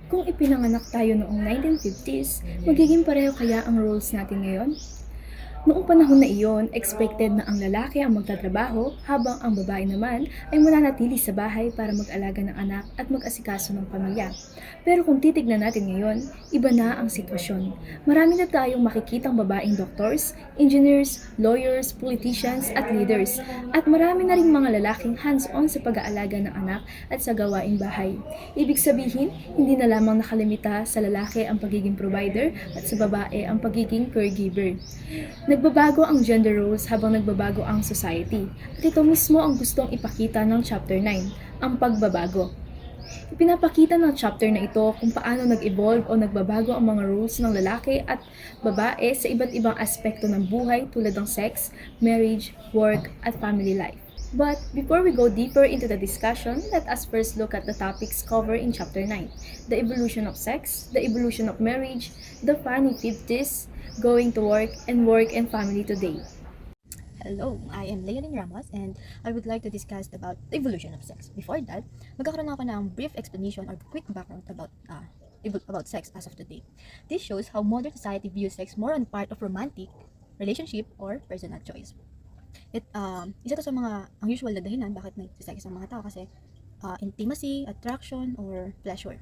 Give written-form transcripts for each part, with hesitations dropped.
Kung ipinanganak tayo noong 1950s, magiging pareho kaya ang roles natin ngayon? Noong panahon na iyon, expected na ang lalaki ang magtatrabaho habang ang babae naman ay mananatili sa bahay para mag-alaga ng anak at mag-asikaso ng pamilya. Pero kung titignan natin ngayon, iba na ang sitwasyon. Marami na tayong makikitang babaeng doctors, engineers, lawyers, politicians at leaders. At marami na rin mga lalaking hands-on sa pag-aalaga ng anak at sa gawaing bahay. Ibig sabihin, hindi na lamang nakalimita sa lalaki ang pagiging provider at sa babae ang pagiging caregiver. Nagbabago ang gender roles habang nagbabago ang society. At ito mismo ang gustong ipakita ng Chapter 9, ang pagbabago. Ipinapakita ng chapter na ito kung paano nag-evolve o nagbabago ang mga roles ng lalaki at babae sa iba't ibang aspekto ng buhay tulad ng sex, marriage, work, at family life. But before we go deeper into the discussion, let us first look at the topics covered in Chapter 9. The evolution of sex, the evolution of marriage, the funny 50s, going to work and family today. Hello, I am Leonin Ramos and I would like to discuss about the evolution of sex. Before that, magkakaroon ako ng brief explanation or quick background about sex as of today. This shows how modern society views sex more on part of romantic relationship or personal choice. Isa to sa mga ang usual na dahilan bakit may sex ang mga tao kasi intimacy, attraction, or pleasure.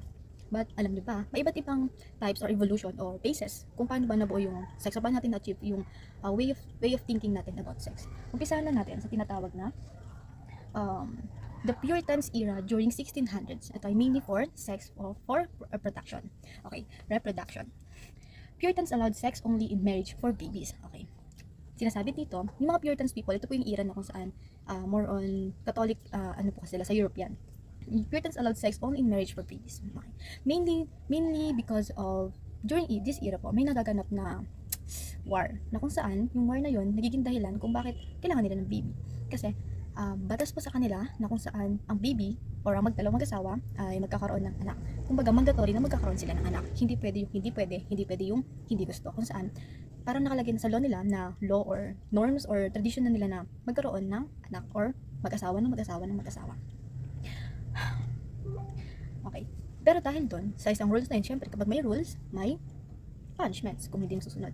But alam niyo ba, may iba't ibang types or evolution or phases kung paano ba nabuo yung sex o paano natin na-achieve yung way of thinking natin about sex. Umpisahan na natin sa tinatawag na the Puritans era during 1600s. Ito ay mainly for sex or for reproduction. Okay, reproduction. Puritans allowed sex only in marriage for babies. Okay. Sinasabi dito, yung mga Puritans people, ito po yung era na kung saan more on Catholic, ano po kasi sila sa European. Puritans allowed sex only in marriage for babies. Okay. Mainly because of during this era po, may nagaganap na war na kung saan yung war na yon nagiging dahilan kung bakit kailangan nila ng baby. Kasi batas po sa kanila na kung saan ang baby or ang magdalawang mag-asawa ay magkakaroon ng anak. Kumbaga mandatory na magkakaroon sila ng anak. Hindi pwede yung hindi gusto. Kung saan parang nakalagay na sa law nila na law or norms or tradition na nila na magkaroon ng anak or mag-asawa ng mag-asawa. Okay. Pero dahil doon, sa isang rules na yun, syempre kapag may rules, may punishments kung hindi mo susunod.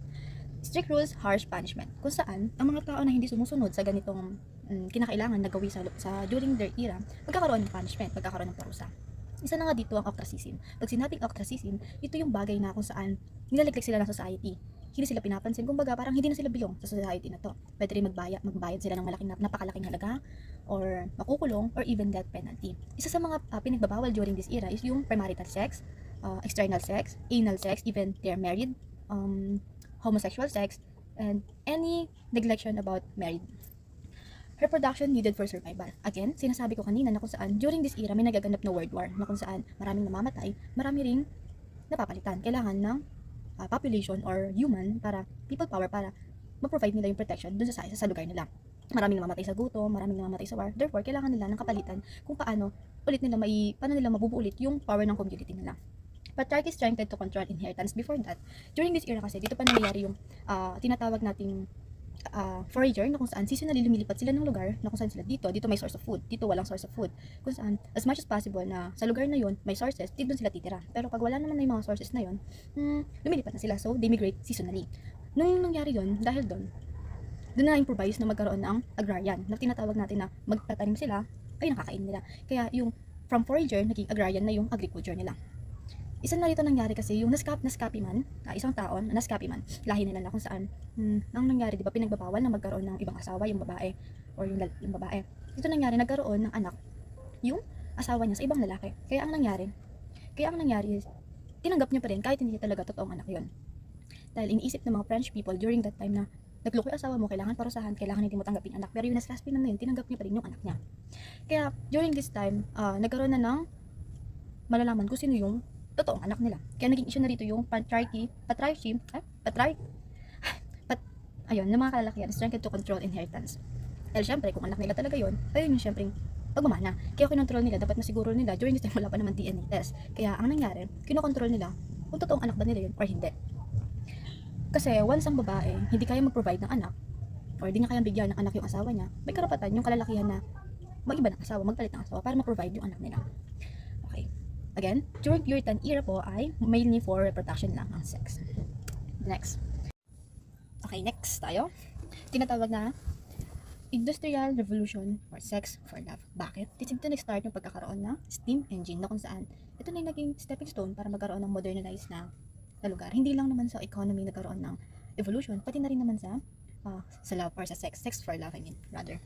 Strict rules, harsh punishment. Kung saan, ang mga tao na hindi sumusunod sa ganitong kinakailangan na gawin sa during their era, magkakaroon ng punishment, magkakaroon ng parusa. Isa na nga dito ang ostracism. Pag sinabing ostracism, ito yung bagay na kung saan nilaliklik sila ng society. Hindi sila pinapansin, kumbaga parang hindi na sila belong sa society na to. Pwede rin magbayad sila ng napakalaking halaga or makukulong or even death penalty. Isa sa mga pinagbabawal during this era is yung premarital sex, external sex, anal sex, even they're married, homosexual sex, and any neglection about married. Reproduction needed for survival. Again, sinasabi ko kanina na kung saan during this era may nagaganap na world war na kung saan maraming namamatay, marami ring napapalitan. Kailangan ng population or human para people power para ma-provide nila yung protection dun sa lugar nila. Maraming namamatay sa gutom, maraming namamatay sa war. Therefore, kailangan nila ng kapalitan kung paano nila mabubuulit yung power ng community nila. Patriarchy strengthened to control inheritance. Before that, during this era kasi, dito pa nangyayari yung tinatawag nating forager na kung saan seasonally lumilipat sila ng lugar na kung saan sila dito may source of food, dito walang source of food. Kung saan, as much as possible na sa lugar na yon may sources, dito sila titira. Pero pag wala naman na yung mga sources na yon, lumilipat na sila. So, they migrate seasonally. Nung nangyari yon, dahil doon na improvise na magkaroon ng agrarian na tinatawag natin na magtatanim sila, ay nakakain nila. Kaya yung from forager, naging agrarian na yung agriculture nila. Isa na rito nangyari kasi yung naskapi man, isang taon, naskapi man, lahi nila na kung saan, ang nangyari, di ba, pinagbabawal na magkaroon ng ibang asawa, yung babae, or yung babae. Ito nangyari, nagkaroon ng anak, yung asawa niya sa ibang lalaki. Kaya ang nangyari is, tinanggap niya pa rin kahit hindi talaga totoong anak yon. Dahil iniisip ng mga French people during that time na, nagloko yung asawa mo, kailangan parusahan, kailangan hindi mo tanggapin anak. Pero yung naskapi man na yun, tinanggap niya pa rin yung anak niya. Kaya, during this time, nagkaroon na ng malalaman kung sino yung totoong anak nila. Kaya naging issue na rito yung ayun, ng mga kalalakihan, strength to control inheritance. Dahil syempre, kung anak nila talaga yun, ayun yung syempre pagmamana. Kaya kinontrol nila, dapat masiguro nila, during this time wala pa naman DNA test. Kaya ang nangyari, kinokontrol nila kung totoong anak ba nila yun or hindi. Kasi once ang babae, hindi kaya mag-provide ng anak, or hindi niya kayang bigyan ng anak yung asawa niya, may karapatan yung kalalakihan na mag-iba ng asawa, magpalit ng asawa para ma-provide yung anak nila. Okay. Again, during Puritan era po ay mainly for reproduction lang ang sex. Next. Okay, next tayo. Tinatawag na Industrial Revolution or Sex for Love. Bakit? Dito nag-start yung pagkakaroon ng steam engine na kung saan ito na yung naging stepping stone para magkaroon ng modernized na lugar. Hindi lang naman sa economy nagkaroon ng evolution, pati na rin naman sa love or sa sex. Sex for love, I mean, rather.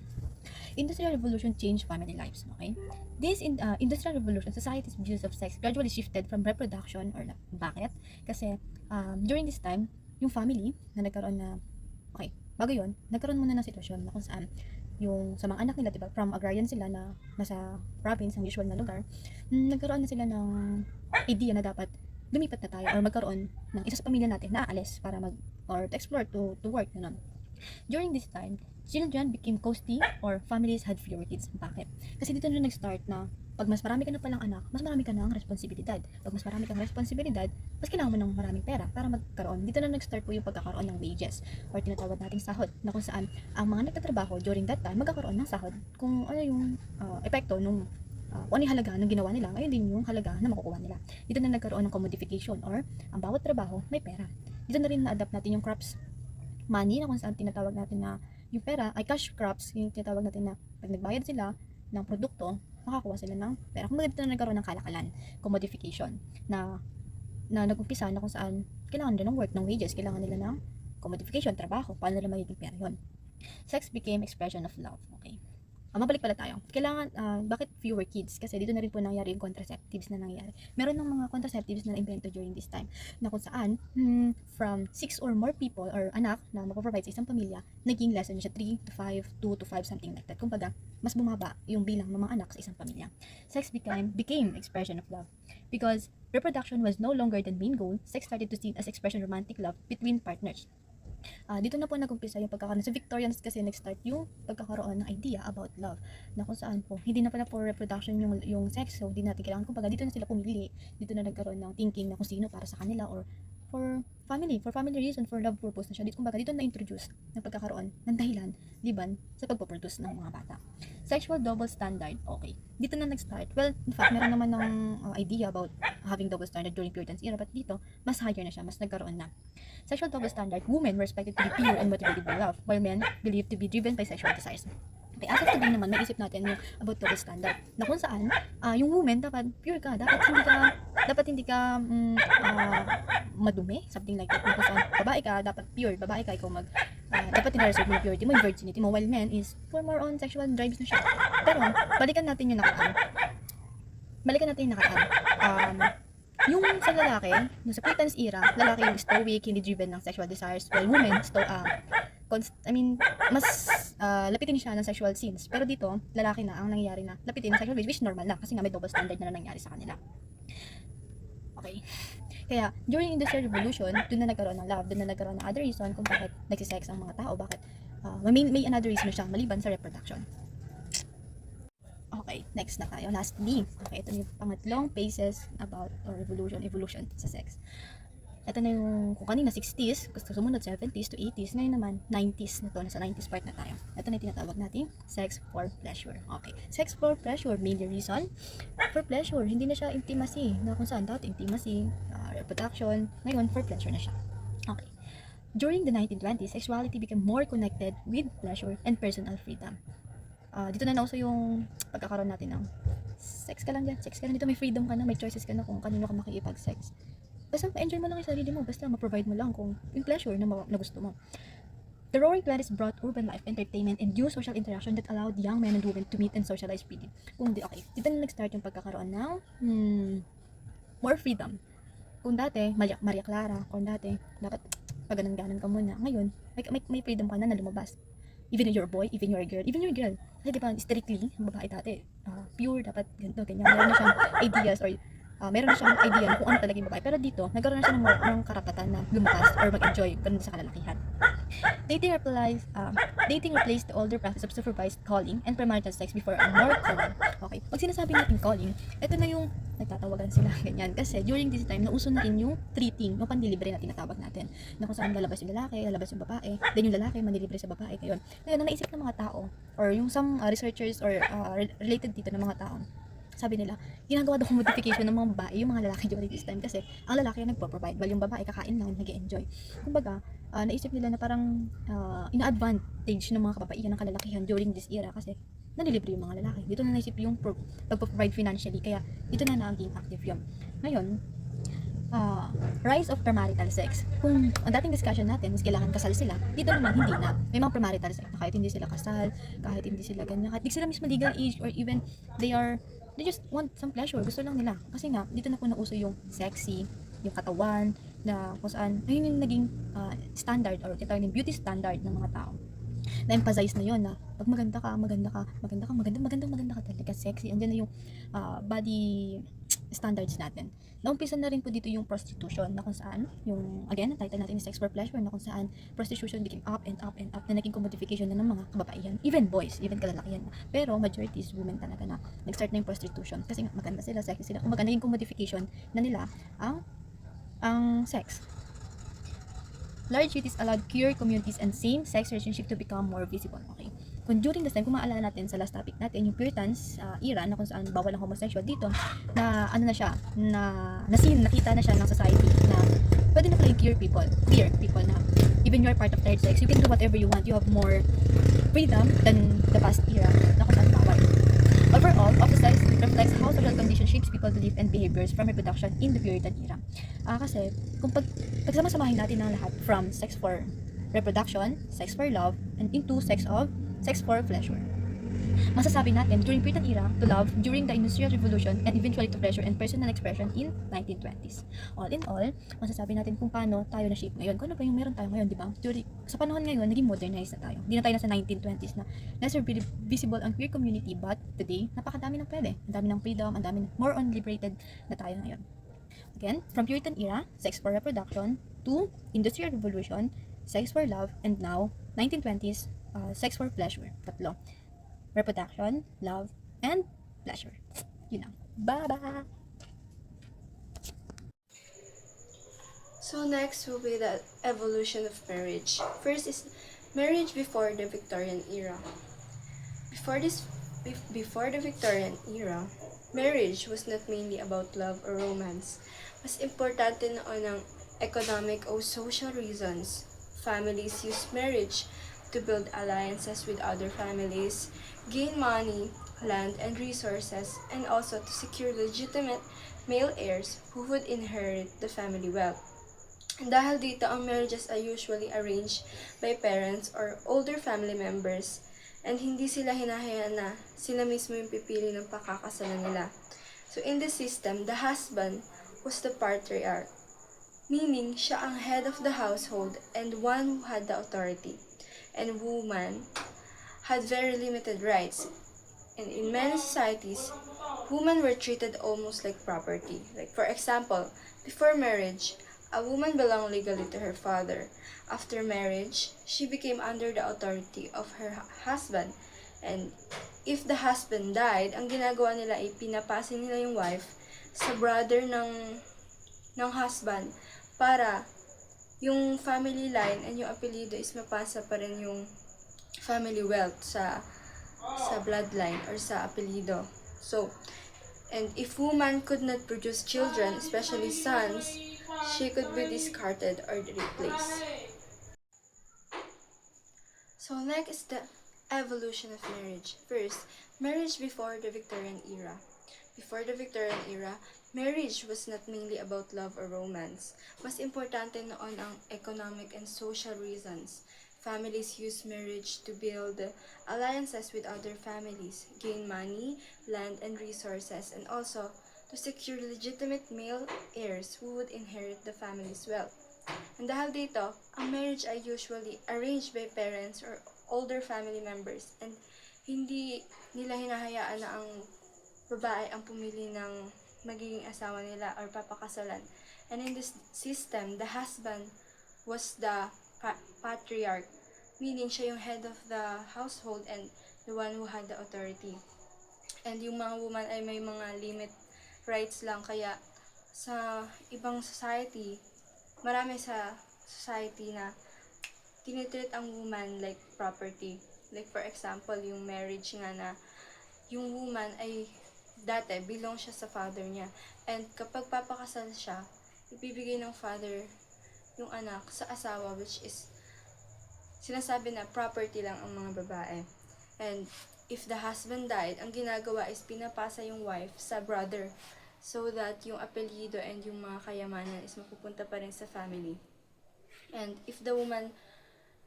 Industrial Revolution changed family lives, okay? This Industrial Revolution, society's views of sex gradually shifted from reproduction or love. Bakit? Kasi during this time, yung family na nagkaroon na, okay, bago yun, nagkaroon muna ng sitwasyon na kung saan yung sa mga anak nila, diba, from agrarian sila na nasa province, ang usual na lugar, nagkaroon na sila ng idea na dapat lumipat na tayo or magkaroon ng isa sa pamilya natin na aalis para or to explore, to work, ganun. During this time, children became coasty or families had fewer kids. Bakit? Kasi dito na nag-start na pag mas marami ka na palang anak, mas marami ka na ang responsibilidad. Pag mas marami kang responsibilidad, mas kailangan mo ng maraming pera para magkaroon. Dito na nag-start po yung pagkakaroon ng wages or tinatawag nating sahod na kung saan ang mga nagtatrabaho during that time magkakaroon ng sahod kung ano yung epekto nung kung ano yung halaga ng ginawa nila, ayun din yung halaga na makukuha nila. Dito na nagkaroon ng commodification or ang bawat trabaho may pera. Dito na rin na-adapt natin yung crops money na kung saan tinatawag natin na yung pera ay cash crops, yung tinatawag natin na pag nagbayad sila ng produkto, makakuha sila ng pera. Kung dito na nagkaroon ng kalakalan, commodification, na nag-umpisa na kung saan kailangan nila ng work, ng wages, kailangan nila ng commodification, trabaho, paano nila magiging pera yun. Sex became expression of love, okay? Mabalik pala tayo. Kailangan, bakit fewer kids? Kasi dito na rin po nangyari yung contraceptives na nangyari. Meron ng mga contraceptives na na-invento during this time na kung saan, from 6 or more people or anak na mapaprovide sa isang pamilya, naging less than siya 3 to 5, 2 to 5, something like that. Kumbaga, mas bumaba yung bilang ng mga anak sa isang pamilya. Sex became expression of love. Because reproduction was no longer the main goal, sex started to seen as expression of romantic love between partners. Dito na po nag-umpisa yung pagkakaroon. Sa Victorians kasi nag-start yung pagkakaroon ng idea about love na kung saan po hindi na pala for reproduction yung sex, so hindi natin kailangan, kumbaga dito na sila pumili, dito na nagkaroon ng thinking na kung sino para sa kanila or for family reason, for love purpose na siya. Dito, kumbaga dito na introduce ng pagkakaroon ng dahilan liban sa pagpoproduce ng mga bata. Sexual double standard, okay. Dito na nag-start. Well, in fact, meron naman ng idea about having double standard during Puritan's era, but dito, mas higher na siya, mas nagkaroon na. Sexual double standard, women were expected to be pure and motivated by love, while men believed to be driven by sexual desires. Okay, as of today naman, naisip natin yung about double standard, na kung saan, yung woman, dapat pure ka, dapat hindi ka madumi, something like that, na kung saan, babae ka, dapat pure, babae ka, ikaw dapat tinareserve mo yung purity mo, yung virginity mo, while men is for more on sexual drives na siya. Pero, balikan natin yung nakaraan. Yung sa lalaki, sa Puritan's era, lalaki yung stoic, hindi driven ng sexual desires, while women, mas lapitin siya ng sexual scenes. Pero dito, lalaki na ang nangyayari na lapitin ng sexual which normal na kasi nga may double standard na nangyari sa kanila. Okay. Kaya, during Industrial Revolution, doon na nagkaroon ng love, doon na nagkaroon ng other reason kung bakit nagsisex ang mga tao, bakit may another reason siya maliban sa reproduction. Okay, next na tayo. Lastly, okay, ito yung pangatlong phases about or evolution sa sex. Ito na yung, kung kanina 60s, gusto sumunod 70s to 80s, ngayon naman 90s na to, nasa 90s part na tayo. Ito na yung tinatawag natin, sex for pleasure. Okay, sex for pleasure, main reason for pleasure, hindi na siya intimacy, na kung saan dati intimacy, reproduction, ngayon for pleasure na siya. Okay, during the 1920s, sexuality became more connected with pleasure and personal freedom. Dito na nauso yung pagkakaroon natin ng sex ka lang dito, may freedom ka na, may choices ka na kung kanino ka makikipag-sex. Basta ma-enjoy mo lang yung sarili mo, basta ma-provide mo lang kung yung pleasure na gusto mo. The Roaring Twenties brought urban life, entertainment, and new social interaction that allowed young men and women to meet and socialize freely. Okay, dito na nag-start yung pagkakaroon ng more freedom. Kung dati, Maria Clara, kung dati, dapat paganan-ganan ka muna. Ngayon, may freedom ka na lumabas. Even you're a boy, even you're a girl. Kasi diba, strictly, ang babae dati, pure, dapat ganito, ganyan. Meron na siyang ideas or meron na siyang idea kung ano talaga yung babae. Pero dito, nagkaroon na siya ng karapatan na lumabas or mag-enjoy ganun sa kalalakihan. Dating replaced the older practice of supervised calling and premarital sex before a more common. Okay, pag sinasabi natin calling, ito na yung nagtatawagan sila, ganyan. Kasi during this time, nauso na rin yung treating, yung pandilibre na tinatawag natin. Na kung saan lalabas yung lalaki, lalabas yung babae, then yung lalaki manilibre sa babae. Ngayon, ang naisip ng mga tao, or yung some researchers or related dito ng mga tao, sabi nila, ginagawa daw modification ng mga babae, yung mga lalaki during this time kasi ang lalaki ang nagpo-provide, while yung babae kakain lang, nag-enjoy. Kumbaga, naisip nila na parang ina-advantage ng mga kababaihan ng kalalakihan during this era kasi nanilibre yung mga lalaki. Dito na naisip yung pag-provide financially, kaya dito na naging active yun. Ngayon, rise of premarital sex. Kung ang dating discussion natin is kailangan kasal sila, dito naman hindi na. May mga premarital sex na kahit hindi sila kasal, kahit hindi sila ganyan, kahit di sila mismo legal age, or even they just want some pleasure, gusto lang nila. Kasi nga, dito na po nauso yung sexy, yung katawan, na kung saan, ayun yung naging standard, or tinatawag yung beauty standard ng mga tao. Na-emphasize na yon na pag maganda ka, maganda ka talaga, sexy. Andiyan na yung body standards natin. Naumpisa na rin po dito yung prostitution, na kung saan, yung, again, ang title natin is sex for pleasure, na kung saan prostitution became up and up and up, na naging commodification na ng mga kababaihan, even boys, even kalalakihan na. Pero majority is women talaga na nag-start na yung prostitution kasi nga maganda sila, sexy sila. Kumbaga naging commodification na nila ang sex. Large cities allowed queer communities and same-sex relationship to become more visible. Okay. Kung during this time, kung maalala natin sa last topic natin, yung Puritans era, na kung saan bawal ang homosexual dito, na ano na siya, nakita na siya ng society na pwede na pala yung queer people na even you're part of third sex, you can do whatever you want, you have more freedom than the past era na kung saan bawal. Overall, ostracized reflects how social condition shapes people's belief and behaviors from reproduction in the Puritan era. Kasi kung pagsama-samahin natin ang lahat from sex for reproduction, sex for love, and into sex for pleasure, masasabi natin during Puritan era to love, during the Industrial Revolution, and eventually to pleasure and personal expression in 1920s. All in all, masasabi natin kung paano tayo na-shape ngayon. Kung ano ba yung meron tayo ngayon, di ba? Sa panahon ngayon, naging modernized na tayo. Hindi na tayo nasa 1920s na lesser visible ang queer community, but today, napakadami ng pwede. Ang dami ng freedom, ang dami more on liberated na tayo ngayon. Again, from Puritan era, sex for reproduction, to Industrial Revolution, sex for love, and now, 1920s, sex for pleasure. Tatlo. Reproduction, love, and pleasure. Yun lang. Bye-bye! So next will be the evolution of marriage. First is marriage before the Victorian era. Before the Victorian era, marriage was not mainly about love or romance. Mas importante noon ang economic o social reasons. Families used marriage to build alliances with other families, gain money, land, and resources, and also to secure legitimate male heirs who would inherit the family wealth. Dahil dito, ang marriages are usually arranged by parents or older family members, and hindi sila hinahayaan na sila mismo yung pipili ng pakakasalan nila. So in this system, the husband was the patriarch, meaning siya ang head of the household and one who had the authority. And woman had very limited rights. And in many societies, women were treated almost like property. Like for example, before marriage, a woman belonged legally to her father. After marriage, she became under the authority of her husband. And if the husband died, ang ginagawa nila ay pinapasin nila yung wife sa brother ng husband para yung family line and yung apelyido is mapasa pa rin yung family wealth sa bloodline or sa apelyido. So, and if woman could not produce children, especially sons, she could be discarded or replaced. So next is the evolution of marriage. First, marriage before the Victorian era. Before the Victorian era, marriage was not mainly about love or romance. Mas importante noon ang economic and social reasons. Families used marriage to build alliances with other families, gain money, land, and resources, and also to secure legitimate male heirs who would inherit the family's wealth. And dahil dito, ang marriage ay usually arranged by parents or older family members, and hindi nila hinahayaan na ang babae ang pumili ng magiging asawa nila or papakasalan. And in this system, the husband was the patriarch, meaning siya yung head of the household and the one who had the authority. And yung mga woman ay may mga limit rights lang, kaya sa ibang society, marami sa society na tinitreat ang woman like property. Like for example, yung marriage nga na yung woman ay dati belong siya sa father niya. And kapag papakasal siya, ibibigay ng father yung anak sa asawa, which is sinasabi na property lang ang mga babae. And if the husband died, ang ginagawa is pinapasa yung wife sa brother so that yung apelyido and yung mga kayamanan is mapupunta pa rin sa family. And if the woman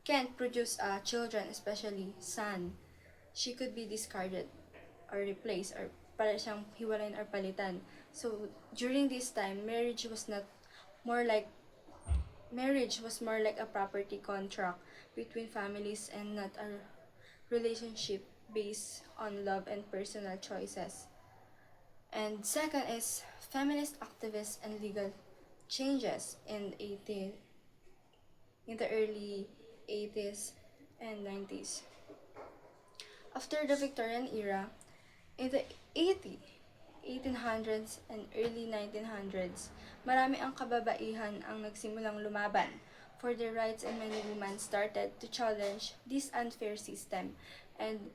can't produce children, especially son, she could be discarded or replaced or para siyang hiwalayan or palitan. So during this time, marriage was more like a property contract between families and not a relationship based on love and personal choices. And second is feminist activists and legal changes in the early 80s and 90s. After the Victorian era, in the 1800s and early 1900s, marami ang kababaihan ang nagsimulang lumaban for their rights, and many women started to challenge this unfair system. And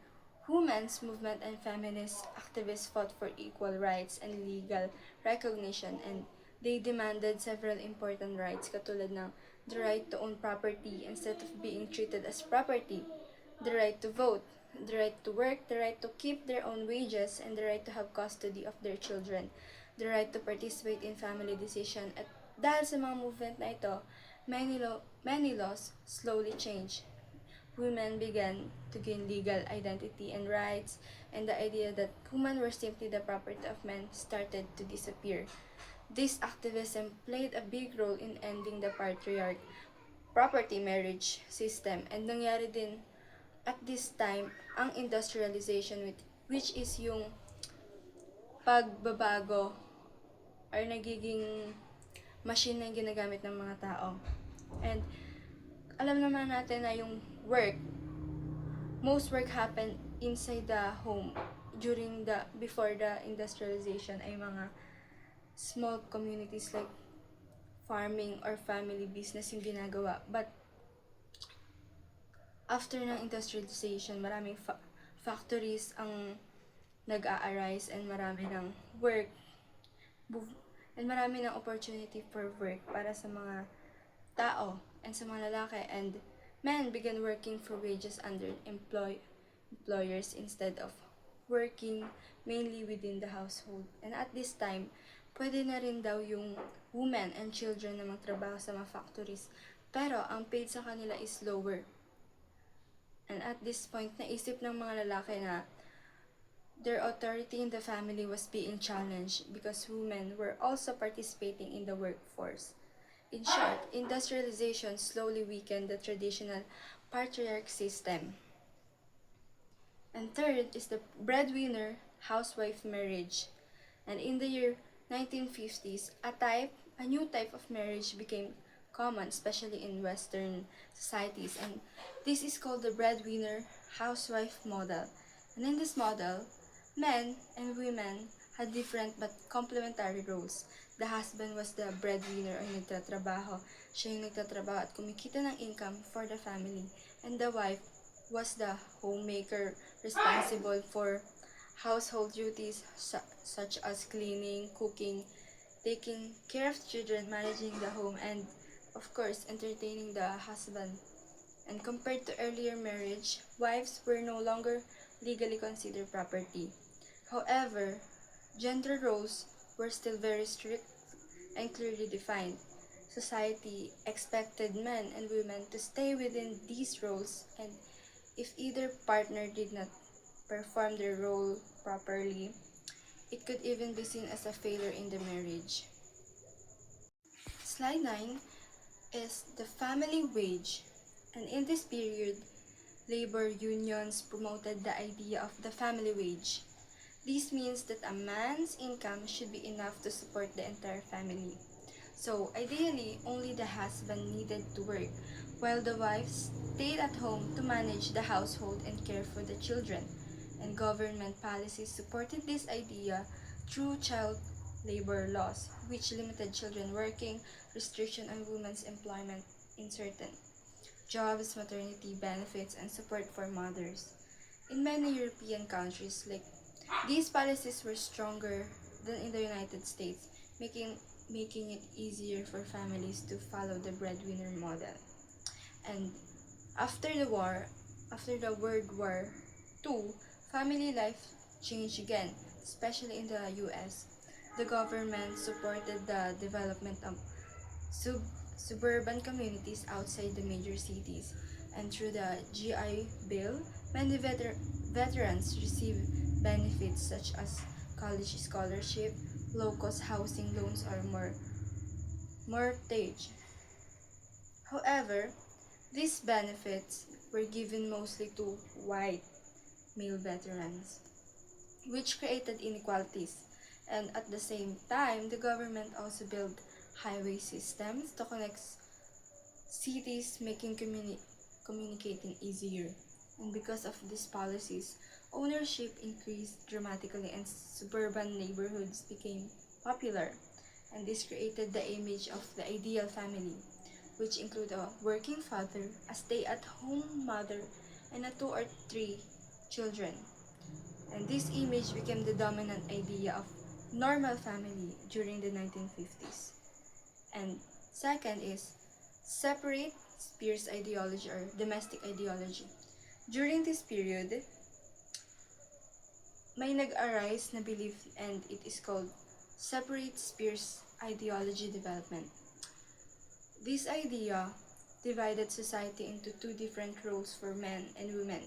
women's movement and feminist activists fought for equal rights and legal recognition, and they demanded several important rights katulad ng the right to own property instead of being treated as property, the right to vote, the right to work, the right to keep their own wages, and the right to have custody of their children, the right to participate in family decision. At dahil sa mga movement na ito, many laws slowly changed. Women began to gain legal identity and rights, and the idea that women were simply the property of men started to disappear. This activism played a big role in ending the patriarch property marriage system, and nangyari din at this time ang industrialization, which is yung pagbabago or nagiging machine na yung ginagamit ng mga tao. And alam naman natin na yung most work happened inside the home before the industrialization ay mga small communities like farming or family business yung ginagawa. But after ng industrialization, maraming factories ang nag-a-arise, and marami ng work and marami ng opportunity for work para sa mga tao and sa mga lalaki, and men began working for wages under employers instead of working mainly within the household. And at this time, pwede na rin daw yung women and children na magtrabaho sa mga factories, pero ang paid sa kanila is lower. And at this point, naisip ng mga lalaki na their authority in the family was being challenged because women were also participating in the workforce. In short, industrialization slowly weakened the traditional patriarch system. And third is the breadwinner housewife marriage. And in the year 1950s, a new type of marriage became common, especially in Western societies, and this is called the breadwinner housewife model. And in this model, men and women had different but complementary roles. The husband was the breadwinner o nagtatrabaho. Siya yung nagtatrabaho at kumikita ng income for the family. And the wife was the homemaker, responsible for household duties such as cleaning, cooking, taking care of children, managing the home, and of course, entertaining the husband. And compared to earlier marriage, wives were no longer legally considered property. However, gender roles were still very strict and clearly defined. Society expected men and women to stay within these roles, and if either partner did not perform their role properly, it could even be seen as a failure in the marriage. Slide 9 is the family wage, and in this period, labor unions promoted the idea of the family wage. This means that a man's income should be enough to support the entire family. So, ideally, only the husband needed to work, while the wife stayed at home to manage the household and care for the children. And government policies supported this idea through child labor laws, which limited children working, restriction on women's employment in certain jobs, maternity benefits, and support for mothers. In many European countries like These policies were stronger than in the United States, making it easier for families to follow the breadwinner model. And after the war, after the World War II, family life changed again, especially in the US. The government supported the development of suburban communities outside the major cities, and through the GI Bill, many veterans receive benefits such as college scholarship, low-cost housing loans, or mortgage. However, these benefits were given mostly to white male veterans, which created inequalities. And at the same time, the government also built highway systems to connect cities, making communicating easier. And because of these policies, ownership increased dramatically and suburban neighborhoods became popular. And this created the image of the ideal family, which include a working father, a stay-at-home mother, and a 2 or 3 children. And this image became the dominant idea of normal family during the 1950s. And second is separate Spears ideology or domestic ideology. During this period, may nag-arise na belief and it is called separate Spears ideology development. This idea divided society into two different roles for men and women.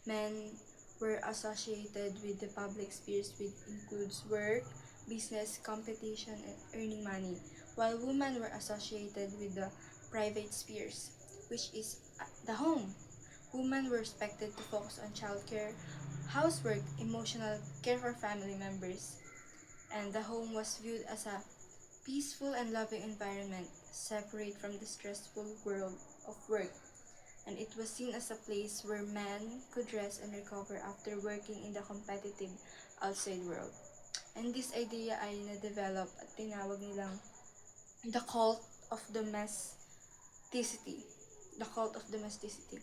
Men were associated with the public spheres, which includes work, business, competition, and earning money, while women were associated with the private spheres, which is the home. Women were expected to focus on childcare, housework, emotional care for family members, and the home was viewed as a peaceful and loving environment, separate from the stressful world of work. And it was seen as a place where men could rest and recover after working in the competitive outside world. And this idea ay na-develop at tinawag nilang the cult of domesticity. The cult of domesticity.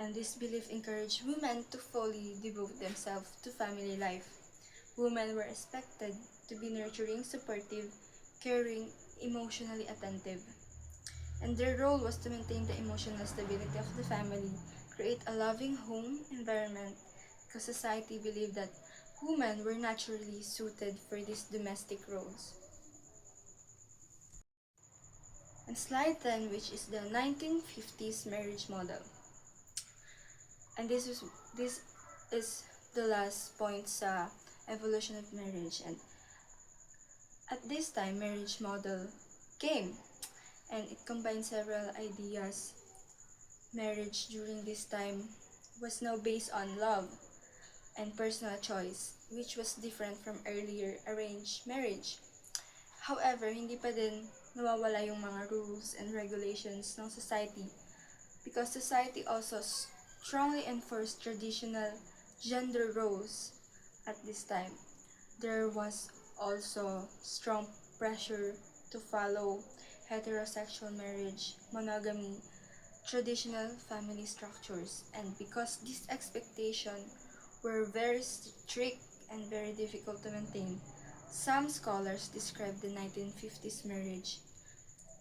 And this belief encouraged women to fully devote themselves to family life. Women were expected to be nurturing, supportive, caring, emotionally attentive. And their role was to maintain the emotional stability of the family, create a loving home environment, because society believed that women were naturally suited for these domestic roles. And slide 10, which is the 1950s marriage model. And this is the last point sa evolution of marriage. And at this time, marriage model came, and it combined several ideas. Marriage during this time was now based on love and personal choice, which was different from earlier arranged marriage. However, hindi pa din nawawala yung mga rules and regulations ng society, because society also strongly enforced traditional gender roles at this time. There was also strong pressure to follow heterosexual marriage, monogamy, traditional family structures, and because these expectations were very strict and very difficult to maintain, some scholars describe the 1950s marriage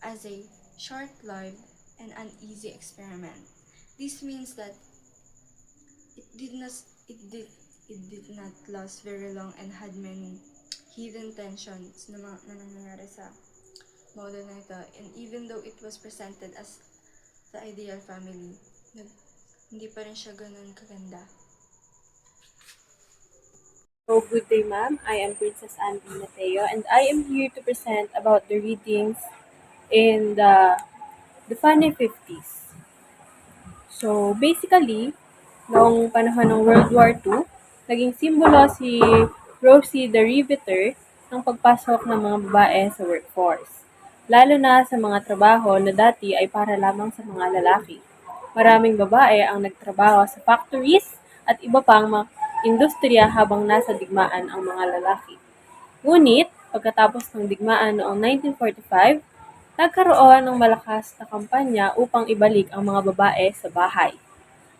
as a short-lived and uneasy experiment. This means that it did not last very long and had many hidden tensions na nangyayari sa model na ito. And even though it was presented as the ideal family, hindi pa rin siya ganun kaganda. So, good day, ma'am. I am Princess Andy Mateo, and I am here to present about the readings in the funny 50s. So, basically, noong panahon ng World War II, naging simbolo si Rosie the Riveter ng pagpasok ng mga babae sa workforce, lalo na sa mga trabaho na dati ay para lamang sa mga lalaki. Maraming babae ang nagtrabaho sa factories at iba pang mga industriya habang nasa digmaan ang mga lalaki. Ngunit, pagkatapos ng digmaan noong 1945, nagkaroon ng malakas na kampanya upang ibalik ang mga babae sa bahay.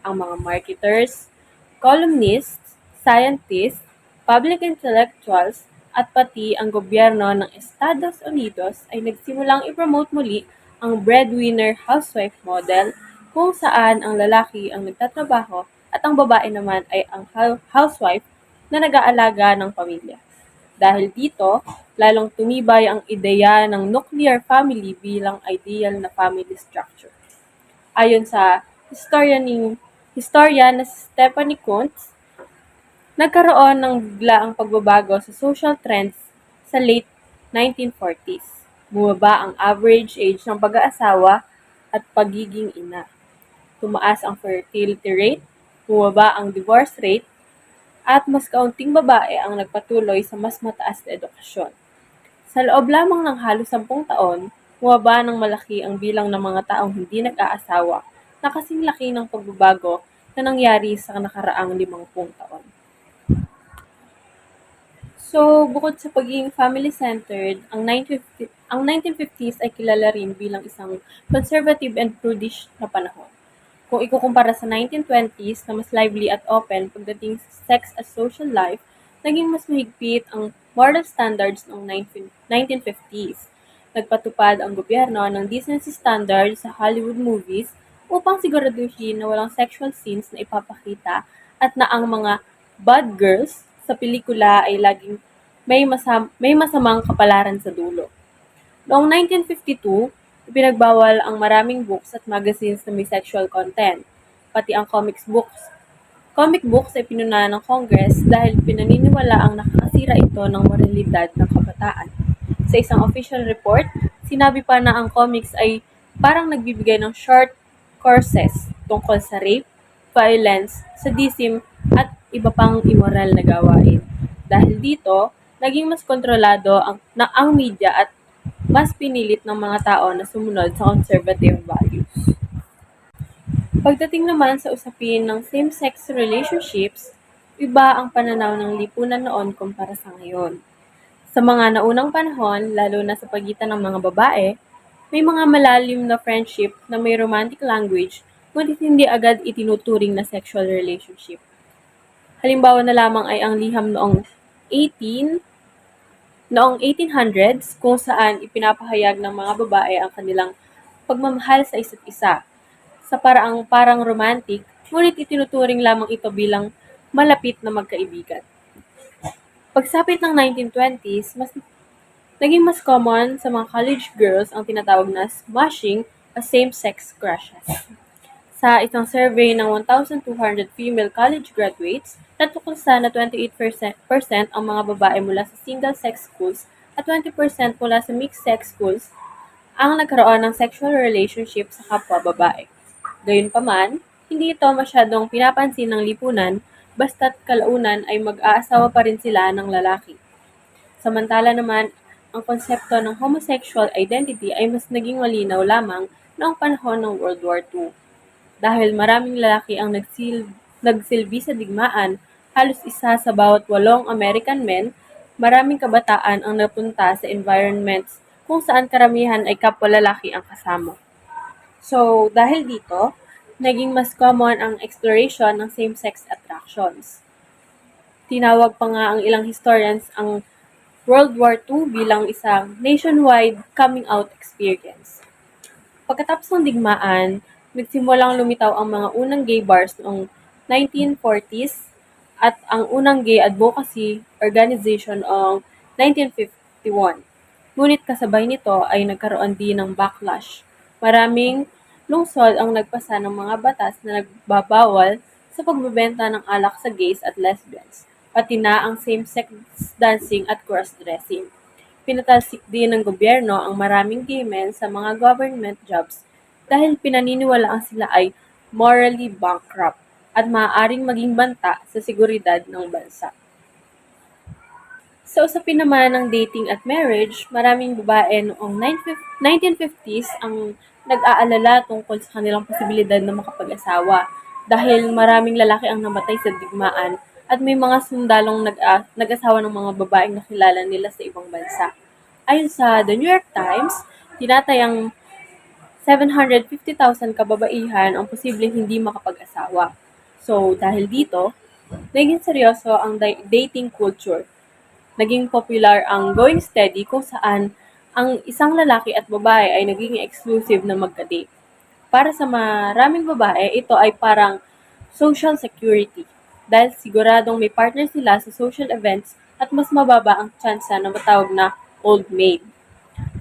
Ang mga marketers, columnists, scientists, public intellectuals, at pati ang gobyerno ng Estados Unidos ay nagsimulang i-promote muli ang breadwinner housewife model kung saan ang lalaki ang nagtatrabaho at ang babae naman ay ang housewife na nag-aalaga ng pamilya. Dahil dito, lalong tumibay ang ideya ng nuclear family bilang ideal na family structure. Ayon sa historian na si Stephanie Kuntz, nagkaroon ng biglaang pagbabago sa social trends sa late 1940s. Bumaba ang average age ng pag-aasawa at pagiging ina. Tumaas ang fertility rate, bumaba ang divorce rate, at mas kaunting babae ang nagpatuloy sa mas mataas na edukasyon. Sa loob lamang ng halos 10 taon, bumaba ng malaki ang bilang ng mga taong hindi nag-aasawa na kasing laki ng pagbabago na nangyari sa nakaraang 50 taon. So, bukod sa pagiging family-centered, ang 1950s ay kilala rin bilang isang conservative and prudish na panahon. Kung ikukumpara sa 1920s na mas lively at open pagdating sa sex as social life, naging mas mahigpit ang moral standards noong 1950s. Nagpatupad ang gobyerno ng decency standards sa Hollywood movies upang siguraduhin na walang sexual scenes na ipapakita at na ang mga bad girls sa pelikula ay laging may masamang kapalaran sa dulo. Noong 1952, ipinagbawal ang maraming books at magazines na may sexual content, pati ang comic books. Comic books ay pinuna ng Congress dahil pinaniniwala ang nakakasira ito ng moralidad ng kabataan. Sa isang official report, sinabi pa na ang comics ay parang nagbibigay ng short courses tungkol sa rape, violence, sadism, at iba pang immoral na gawain. Dahil dito, naging mas kontrolado ang media at mas pinilit ng mga tao na sumunod sa conservative values. Pagdating naman sa usapin ng same-sex relationships, iba ang pananaw ng lipunan noon kumpara sa ngayon. Sa mga naunang panahon, lalo na sa pagitan ng mga babae, may mga malalim na friendship na may romantic language, ngunit hindi agad itinuturing na sexual relationship. Halimbawa na lamang ay ang liham noong 1800s kung saan ipinapahayag ng mga babae ang kanilang pagmamahal sa isa't isa sa parang romantic, ngunit itinuturing lamang ito bilang malapit na magkaibigan. Pagsapit ng 1920s, naging mas common sa mga college girls ang tinatawag na smashing o same-sex crushes. Sa isang survey ng 1,200 female college graduates, natuklasan na 28% ang mga babae mula sa single-sex schools at 20% mula sa mixed-sex schools ang nagkaroon ng sexual relationship sa kapwa babae. Gayunpaman, hindi ito masyadong pinapansin ng lipunan basta't kalaunan ay mag-aasawa pa rin sila ng lalaki. Samantala naman, ang konsepto ng homosexual identity ay mas naging malinaw lamang noong panahon ng World War II. Dahil maraming lalaki ang nagsilbi sa digmaan, halos isa sa bawat 8 American men, maraming kabataan ang napunta sa environments kung saan karamihan ay kapwa lalaki ang kasama. So, dahil dito, naging mas common ang exploration ng same-sex attractions. Tinawag pa nga ang ilang historians ang World War II bilang isang nationwide coming-out experience. Pagkatapos ng digmaan, nagsimulang lumitaw ang mga unang gay bars noong 1940s at ang unang gay advocacy organization noong 1951. Ngunit kasabay nito ay nagkaroon din ng backlash. Maraming lungsod ang nagpasa ng mga batas na nagbabawal sa pagbebenta ng alak sa gays at lesbians, pati na ang same-sex dancing at cross-dressing. Pinatalsik din ng gobyerno ang maraming gay men sa mga government jobs dahil pinaniniwalaan sila ay morally bankrupt at maaaring maging banta sa seguridad ng bansa. Sa usapin naman ng dating at marriage, maraming babae noong 1950s ang nag-aalala tungkol sa kanilang posibilidad na makapag-asawa dahil maraming lalaki ang namatay sa digmaan at may mga sundalong nag-asawa ng mga babaeng nakilala nila sa ibang bansa. Ayon sa The New York Times, tinatayang 750,000 kababaihan ang posibleng hindi makapag-asawa. So, dahil dito, naging seryoso ang dating culture. Naging popular ang going steady kung saan ang isang lalaki at babae ay naging exclusive na magka-date. Para sa maraming babae, ito ay parang social security dahil siguradong may partner sila sa social events at mas mababa ang tsansa na matawag na old maid.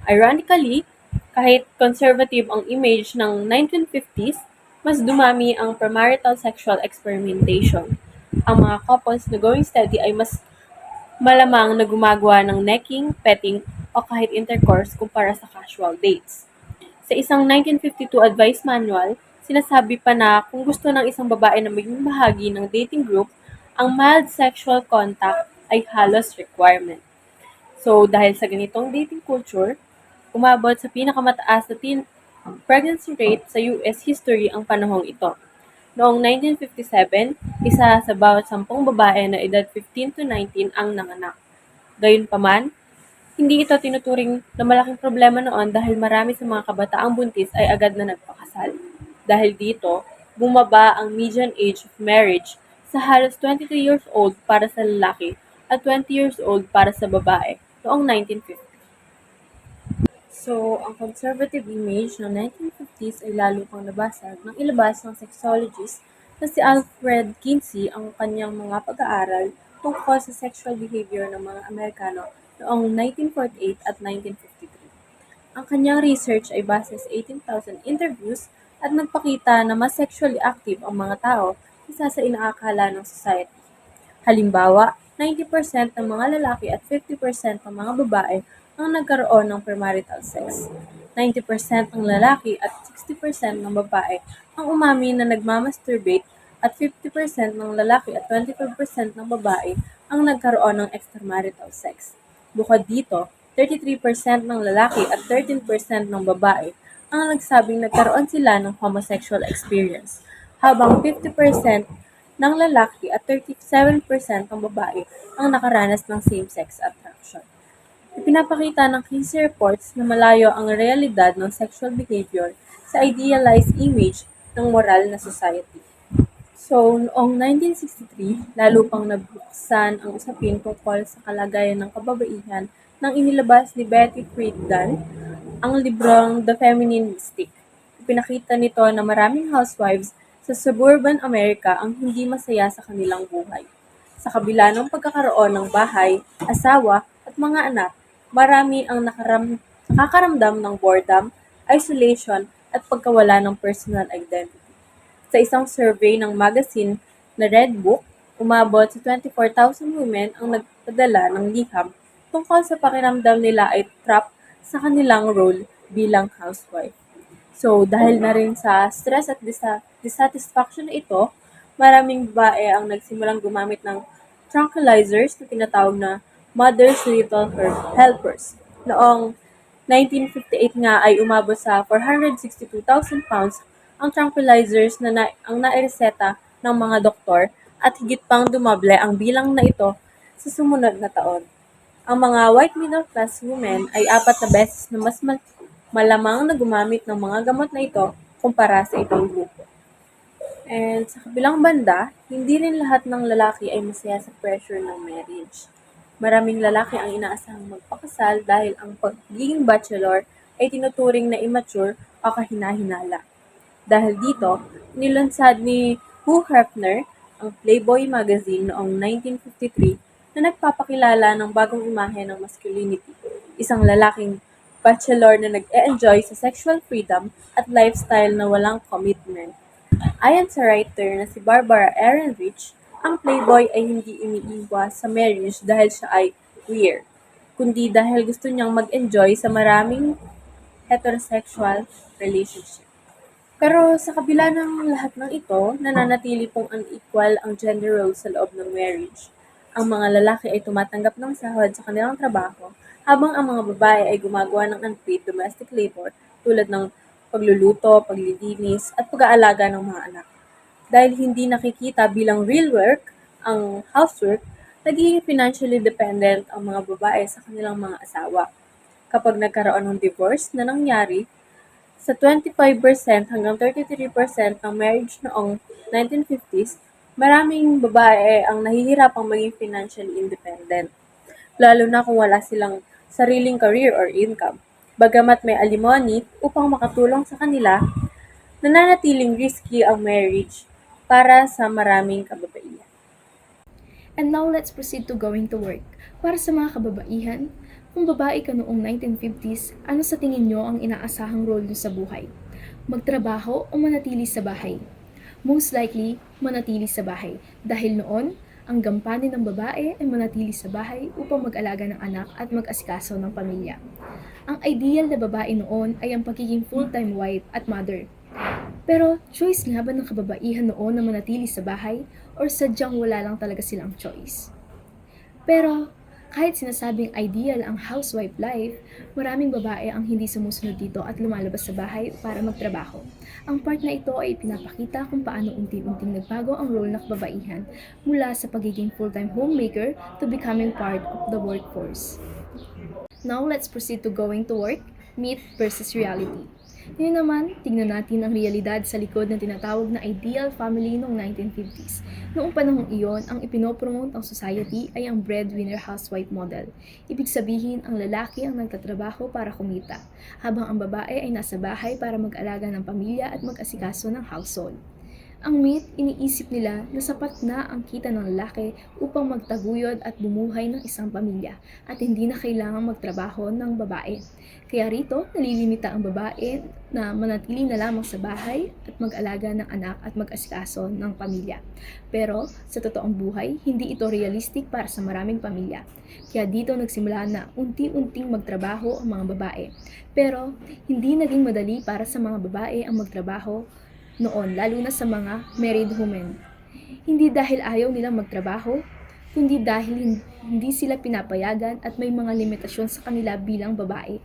Ironically, kahit conservative ang image ng 1950s, mas dumami ang premarital sexual experimentation. Ang mga couples na going steady ay mas malamang na gumagawa ng necking, petting, o kahit intercourse kumpara sa casual dates. Sa isang 1952 advice manual, sinasabi pa na kung gusto ng isang babae na maging bahagi ng dating group, ang mild sexual contact ay halos requirement. So, dahil sa ganitong dating culture, umabot sa pinakamataas na pregnancy rate sa US history ang panahong ito. Noong 1957, isa sa bawat 10 babae na edad 15 to 19 ang nanganak. Gayunpaman, hindi ito tinuturing na malaking problema noon dahil marami sa mga kabataang buntis ay agad na nagpakasal. Dahil dito, bumaba ang median age of marriage sa halos 23 years old para sa lalaki at 20 years old para sa babae noong 1950. So, ang conservative image ng 1950s ay lalo pang nabasag nang ilabas ng sexologist na si Alfred Kinsey ang kanyang mga pag-aaral tungkol sa sexual behavior ng mga Amerikano noong 1948 at 1953. Ang kanyang research ay base sa 18,000 interviews at nagpakita na mas sexually active ang mga tao kaysa sa inaakala ng society. Halimbawa, 90% ng mga lalaki at 50% ng mga babae ang nagkaroon ng premarital sex. 90% ng lalaki at 60% ng babae ang umamin na nagmamasturbate at 50% ng lalaki at 25% ng babae ang nagkaroon ng extramarital sex. Bukod dito, 33% ng lalaki at 13% ng babae ang nagsabing nagkaroon sila ng homosexual experience, habang 50% ng lalaki at 37% ng babae ang nakaranas ng same-sex attraction. Ipinapakita ng Kinsey reports na malayo ang realidad ng sexual behavior sa idealized image ng moral na society. So, noong 1963, lalo pang nabuksan ang usapin tungkol sa kalagayan ng kababaihan nang inilabas ni Betty Friedan ang librong The Feminine Mystique. Ipinakita nito na maraming housewives sa suburban America ang hindi masaya sa kanilang buhay. Sa kabila ng pagkakaroon ng bahay, asawa, at mga anak, marami ang nakakaramdam ng boredom, isolation, at pagkawala ng personal identity. Sa isang survey ng magazine na Red Book, umabot sa 24,000 women ang nagpadala ng liham tungkol sa pakiramdam nila ay trapped sa kanilang role bilang housewife. So, dahil na rin sa stress at dissatisfaction na ito, maraming babae ang nagsimulang gumamit ng tranquilizers na tinatawag na Mother's Little Helpers. Noong 1958 nga ay umabot sa 462,000 pounds ang tranquilizers ang naireseta ng mga doktor at higit pang dumable ang bilang na ito sa sumunod na taon. Ang mga white middle-class women ay 4 na beses na mas malamang na gumamit ng mga gamot na ito kumpara sa ibang grupo. And sa kabilang banda, hindi rin lahat ng lalaki ay masaya sa pressure ng marriage. Maraming lalaki ang inaasahang magpakasal dahil ang pagiging bachelor ay tinuturing na immature o kahina-hinala. Dahil dito, nilunsad ni Hugh Hefner ang Playboy magazine noong 1953 na nagpapakilala ng bagong imahe ng masculinity, isang lalaking bachelor na nag-e-enjoy sa sexual freedom at lifestyle na walang commitment. Ayon sa writer na si Barbara Ehrenreich, ang playboy ay hindi umiiwas sa marriage dahil siya ay queer, kundi dahil gusto niyang mag-enjoy sa maraming heterosexual relationship. Pero sa kabila ng lahat ng ito, nananatili pong unequal ang gender roles sa loob ng marriage. Ang mga lalaki ay tumatanggap ng sahod sa kanilang trabaho, habang ang mga babae ay gumagawa ng unpaid domestic labor tulad ng pagluluto, paglilinis, at pag-aalaga ng mga anak. Dahil hindi nakikita bilang real work ang housework, nagiging financially dependent ang mga babae sa kanilang mga asawa. Kapag nagkaroon ng divorce na nangyari, sa 25% hanggang 33% ng marriage noong 1950s, maraming babae ang nahihirapang maging financially independent, lalo na kung wala silang sariling career or income. Bagamat may alimony upang makatulong sa kanila, nananatiling risky ang marriage para sa maraming kababaihan. And now let's proceed to going to work. Para sa mga kababaihan, kung babae ka noong 1950s, ano sa tingin nyo ang inaasahang role nyo sa buhay? Magtrabaho o manatili sa bahay? Most likely, manatili sa bahay. Dahil noon, ang gampanin ng babae ay manatili sa bahay upang mag-alaga ng anak at mag-asikaso ng pamilya. Ang ideal na babae noon ay ang pagiging full-time wife at mother. Pero choice nga ba ng kababaihan noon na manatili sa bahay or sadyang wala lang talaga silang choice? Pero kahit sinasabing ideal ang housewife life, maraming babae ang hindi sumusunod dito at lumalabas sa bahay para magtrabaho. Ang part na ito ay pinapakita kung paano unti-unting nagbago ang role ng kababaihan mula sa pagiging full-time homemaker to becoming part of the workforce. Now let's proceed to going to work, myth versus reality. Ngayon naman, tingnan natin ang realidad sa likod ng tinatawag na ideal family noong 1950s. Noong panahong iyon, ang ipinopromote ng society ay ang breadwinner housewife model. Ibig sabihin, ang lalaki ang nagtatrabaho para kumita, habang ang babae ay nasa bahay para mag-alaga ng pamilya at mag-asikaso ng household. Ang myth, iniisip nila na sapat na ang kita ng lalaki upang magtaguyod at bumuhay ng isang pamilya at hindi na kailangang magtrabaho ng babae. Kaya rito, nalilimita ang babae na manatili na lamang sa bahay at mag-alaga ng anak at mag-asikaso ng pamilya. Pero sa totoong buhay, hindi ito realistic para sa maraming pamilya. Kaya dito nagsimula na unti-unting magtrabaho ang mga babae. Pero hindi naging madali para sa mga babae ang magtrabaho noon, lalo na sa mga married women. Hindi dahil ayaw nilang magtrabaho, kundi dahil hindi sila pinapayagan at may mga limitasyon sa kanila bilang babae.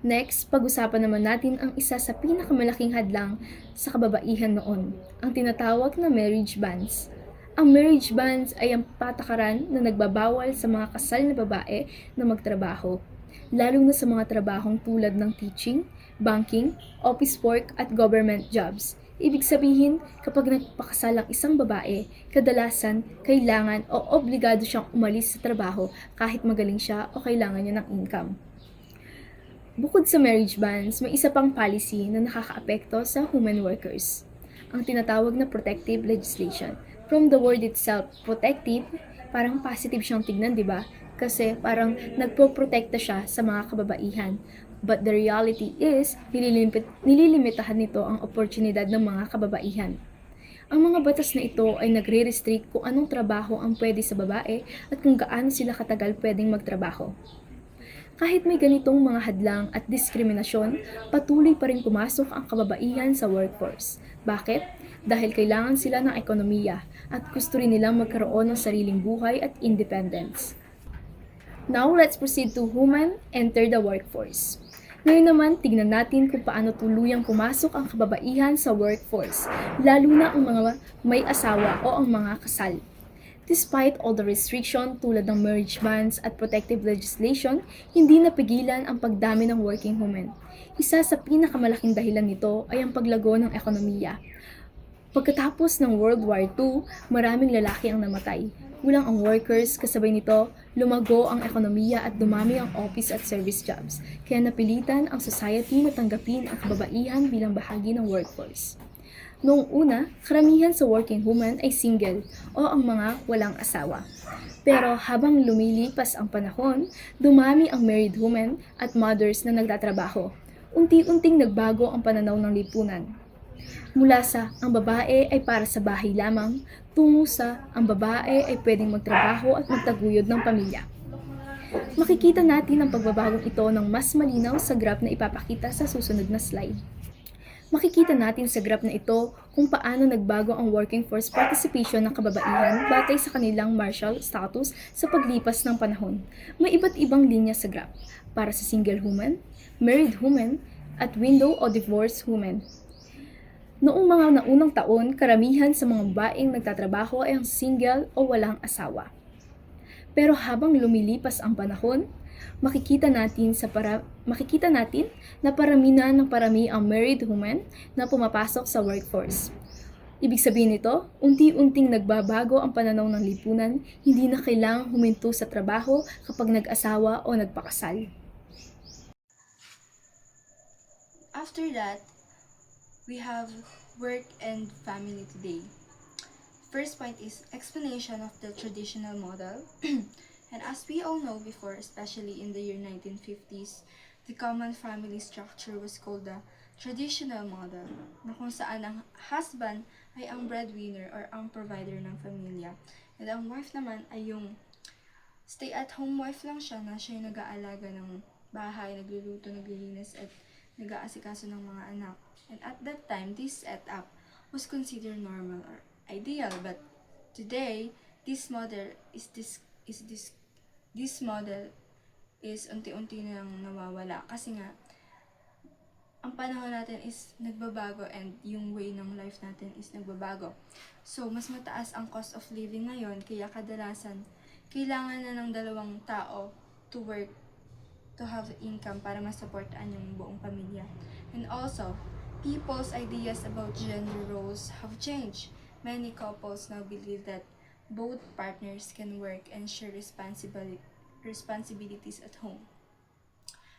Next, pag-usapan naman natin ang isa sa pinakamalaking hadlang sa kababaihan noon, ang tinatawag na marriage bans. Ang marriage bans ay ang patakaran na nagbabawal sa mga kasal na babae na magtrabaho, lalo na sa mga trabahong tulad ng teaching, banking, office work at government jobs. Ibig sabihin, kapag nagpakasal ang isang babae, kadalasan, kailangan o obligado siyang umalis sa trabaho kahit magaling siya o kailangan niya ng income. Bukod sa marriage bans, may isa pang policy na nakakaapekto sa women workers, ang tinatawag na protective legislation. From the word itself, protective, parang positive siyang tignan, di ba? Kasi parang nagpo-protekta siya sa mga kababaihan. But the reality is, nililimitahan nito ang oportunidad ng mga kababaihan. Ang mga batas na ito ay nagre-restrict kung anong trabaho ang pwede sa babae at kung gaano sila katagal pwedeng magtrabaho. Kahit may ganitong mga hadlang at diskriminasyon, patuloy pa rin pumasok ang kababaihan sa workforce. Bakit? Dahil kailangan sila ng ekonomiya at gusto rin nilang magkaroon ng sariling buhay at independence. Now, let's proceed to women enter the workforce. Ngayon naman, tignan natin kung paano tuluyang pumasok ang kababaihan sa workforce, lalo na ang mga may asawa o ang mga kasal. Despite all the restriction tulad ng marriage bans at protective legislation, hindi napigilan ang pagdami ng working women. Isa sa pinakamalaking dahilan nito ay ang paglago ng ekonomiya. Pagkatapos ng World War II, maraming lalaki ang namatay. Kulang ang workers, kasabay nito, lumago ang ekonomiya at dumami ang office at service jobs. Kaya napilitan ang society na tanggapin ang kababaihan bilang bahagi ng workforce. Noong una, karamihan sa working women ay single o ang mga walang asawa. Pero habang lumilipas ang panahon, dumami ang married women at mothers na nagtatrabaho. Unti-unting nagbago ang pananaw ng lipunan. Mula sa ang babae ay para sa bahay lamang, tungo sa ang babae ay pwedeng magtrabaho at magtaguyod ng pamilya. Makikita natin ang pagbabagong ito ng mas malinaw sa graph na ipapakita sa susunod na slide. Makikita natin sa graph na ito kung paano nagbago ang working force participation ng kababaihan batay sa kanilang marital status sa paglipas ng panahon. May iba't ibang linya sa graph para sa single woman, married woman, at widow o divorced woman. Noong mga naunang taon, karamihan sa mga babaeng nagtatrabaho ay ang single o walang asawa. Pero habang lumilipas ang panahon, makikita natin na parami ng parami ang married women na pumapasok sa workforce. Ibig sabihin nito, unti-unting nagbabago ang pananaw ng lipunan, hindi na kailangang huminto sa trabaho kapag nag-asawa o nagpakasal. After that, we have work and family today. First point is explanation of the traditional model. And as we all know before, especially in the year 1950s, the common family structure was called the traditional model, na kung saan ang husband ay ang breadwinner or ang provider ng pamilya. And ang wife naman ay yung stay-at-home wife lang siya na siya yung nag-aalaga ng bahay, nagluluto, naglilinis, at nag-aasikaso ng mga anak. And at that time, this setup was considered normal or ideal. But today, this model is unti-unti nang nawawala kasi nga ang panahon natin is nagbabago and yung way ng life natin is nagbabago. So, mas mataas ang cost of living ngayon kaya kadalasan kailangan na ng dalawang tao to work to have income para masupportan yung buong pamilya. And also, people's ideas about gender roles have changed. Many couples now believe that both partners can work and share responsibilities at home.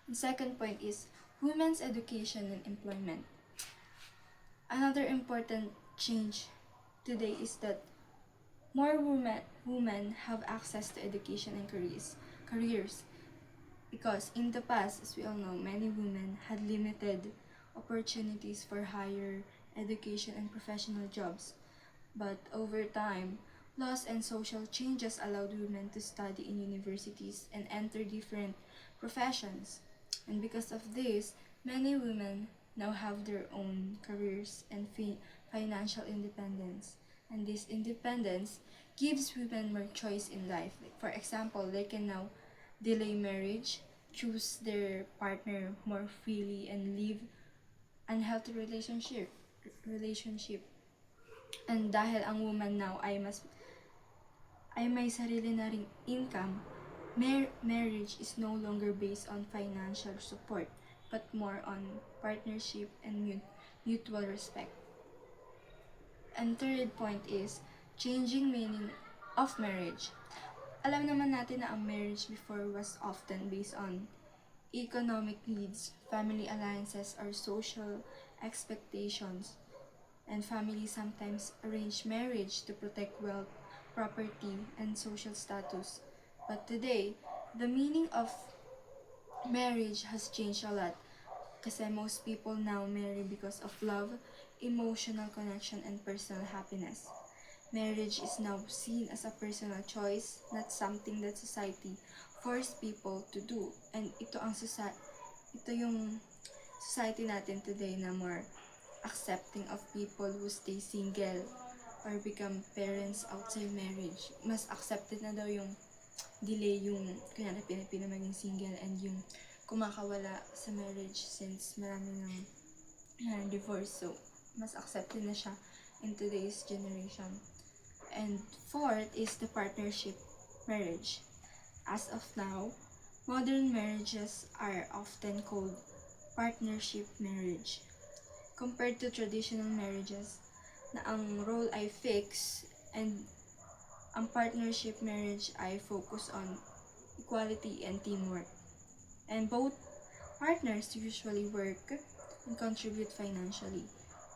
The second point is women's education and employment. Another important change today is that more women have access to education and careers. Because in the past, as we all know, many women had limited opportunities for higher education and professional jobs. But over time, laws and social changes allowed women to study in universities and enter different professions. And because of this, many women now have their own careers and financial independence. And this independence gives women more choice in life. Like for example, they can now delay marriage, choose their partner more freely, and live unhealthy relationship. And dahil ang woman now ay may sarili na ring income, marriage is no longer based on financial support, but more on partnership and mutual respect. And third point is changing meaning of marriage. Alam naman natin na ang marriage before was often based on economic needs, family alliances, or social expectations. And families sometimes arrange marriage to protect wealth, property, and social status. But today, the meaning of marriage has changed a lot kasi most people now marry because of love, emotional connection, and personal happiness. Marriage is now seen as a personal choice, not something that society force people to do. And ito yung society natin today na more accepting of people who stay single or become parents outside marriage. Mas accepted na daw yung delay, yung kanya na maging single, and yung kumakawala sa marriage since marami ng divorce. So, mas accepted na siya in today's generation. And fourth is the partnership marriage. As of now, modern marriages are often called partnership marriage. Compared to traditional marriages, na ang role ay fixed and ang partnership marriage ay focus on equality and teamwork. And both partners usually work and contribute financially.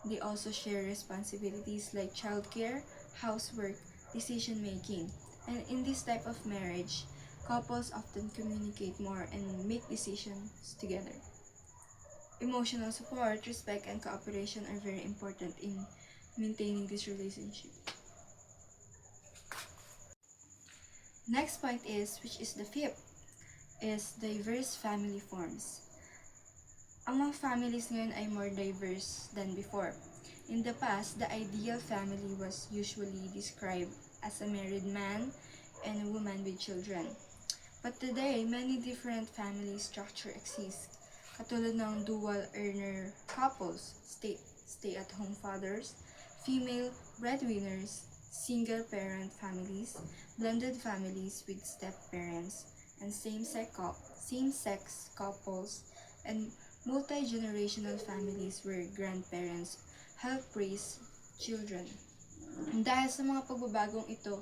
They also share responsibilities like childcare, housework, decision making. And in this type of marriage, couples often communicate more and make decisions together. Emotional support, respect, and cooperation are very important in maintaining this relationship. Next point is, which is the fifth, is diverse family forms. Ang mga families ngayon ay more diverse than before. In the past, the ideal family was usually described as a married man and a woman with children. But today, many different family structure exist. Katulad ng dual earner couples, stay-at-home fathers, female breadwinners, single parent families, blended families with step-parents, and same-sex couples, and multi-generational families where grandparents help raise children. And dahil sa mga pagbabagong ito,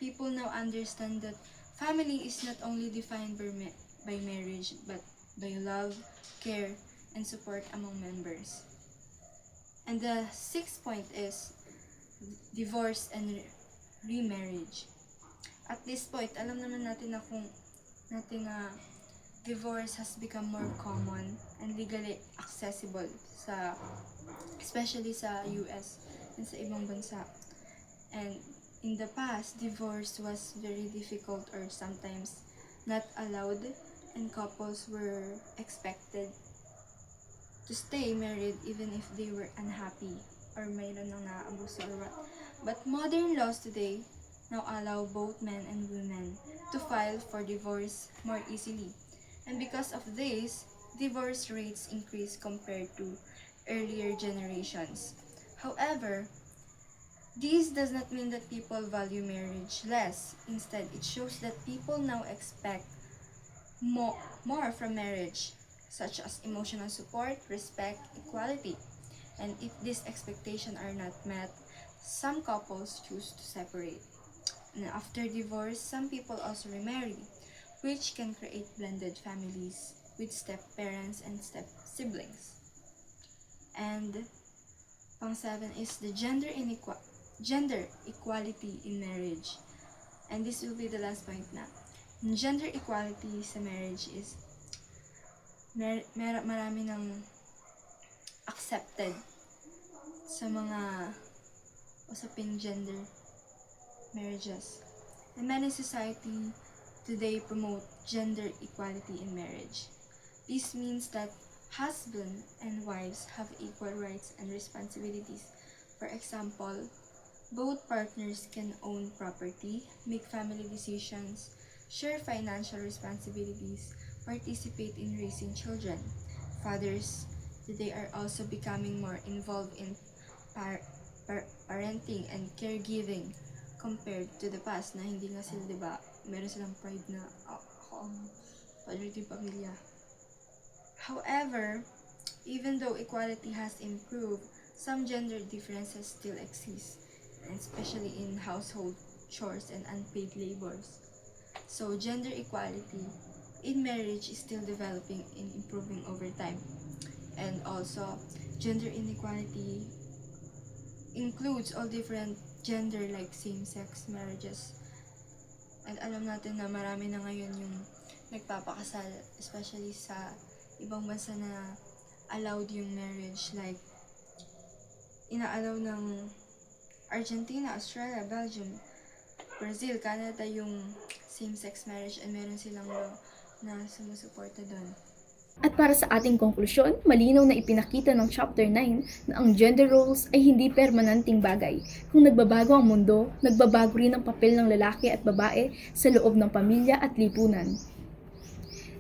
people now understand that family is not only defined by marriage, but by love, care, and support among members. And the sixth point is divorce and remarriage. At this point, alam naman natin na divorce has become more common and legally accessible especially sa US and sa ibang bansa. And in the past, divorce was very difficult or sometimes not allowed, and couples were expected to stay married even if they were unhappy or mayroon nang naabuso or what. But modern laws today now allow both men and women to file for divorce more easily. And because of this, divorce rates increase compared to earlier generations. However, this does not mean that people value marriage less. Instead, it shows that people now expect more from marriage, such as emotional support, respect, equality. And if these expectations are not met, some couples choose to separate. And after divorce, some people also remarry, which can create blended families with step-parents and step-siblings. And pang-7 is the gender equality in marriage. And this will be the last point na. Gender equality sa marriage is marami ng accepted sa mga usaping gender marriages. And many society today promote gender equality in marriage. This means that husband and wives have equal rights and responsibilities. For example, both partners can own property, make family decisions, share financial responsibilities, participate in raising children. Fathers today are also becoming more involved in parenting and caregiving compared to the past na hindi nga sila, diba, meron silang pride na ako ang father ng pamilya. However, even though equality has improved, some gender differences still exist, especially in household chores and unpaid labors. So, gender equality in marriage is still developing and improving over time. And also, gender inequality includes all different gender like same-sex marriages. And alam natin na marami na ngayon yung nagpapakasal, especially sa ibang bansa na allowed yung marriage, like ina-allow ng Argentina, Australia, Belgium, Brazil, Canada yung same-sex marriage, and meron silang law na sumusuporta doon. At para sa ating konklusyon, malinaw na ipinakita ng Chapter 9 na ang gender roles ay hindi permanenteng bagay. Kung nagbabago ang mundo, nagbabago rin ang papel ng lalaki at babae sa loob ng pamilya at lipunan.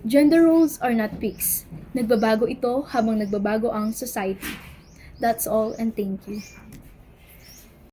Gender roles are not fixed. Nagbabago ito habang nagbabago ang society. That's all, and thank you.